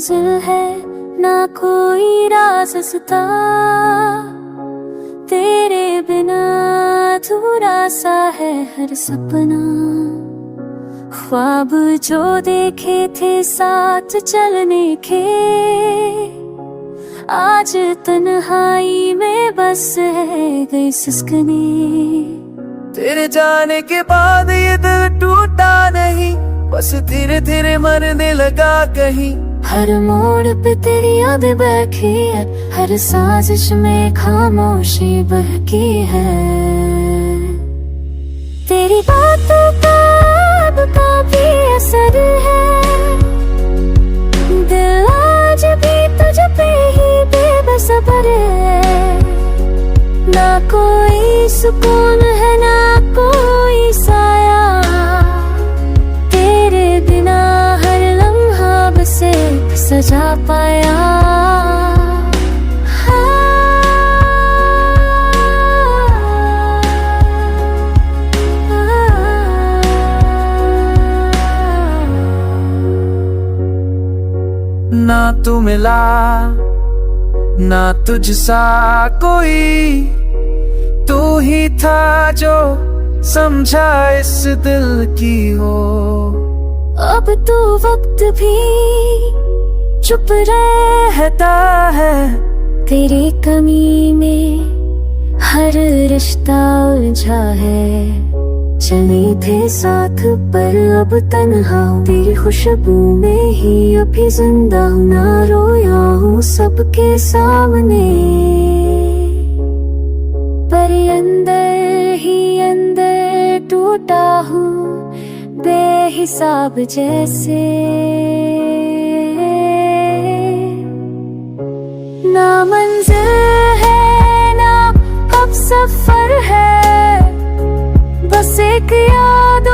मंजिल है ना कोई रास्ता, तेरे बिना अधूरा सा है हर सपना। ख्वाब जो देखे थे साथ चलने के, आज तन्हाई में बस रह गई सिसकने। तेरे जाने के बाद ये दिल टूटा नहीं, बस धीरे धीरे मरने लगा कहीं। हर मोड़ पे तेरी याद बैठी है, हर साजिश में खामोशी बहकी है। तेरी बातों का अब काफी असर है, दिल आज भी तुझ पे ही बेबसबर है। ना कोई सुकून है ना कोई साया, तेरे बिना हर लम्हा बस एक सजा पाया। ना तू मिला ना तुझसा कोई, तू ही था जो समझा इस दिल की हो। अब तो वक्त भी चुप रहता है, तेरी कमी में हर रिश्ता उलझा है। चले थे साथ पर अब तन्हा, तेरी खुशबू में ही अभी जिंदा हूँ। ना रोया हूँ सबके सामने, पर अंदर ही अंदर टूटा हूँ बेहिसाब जैसे। ना मंजिल है ना अब सफर है, बस एक याद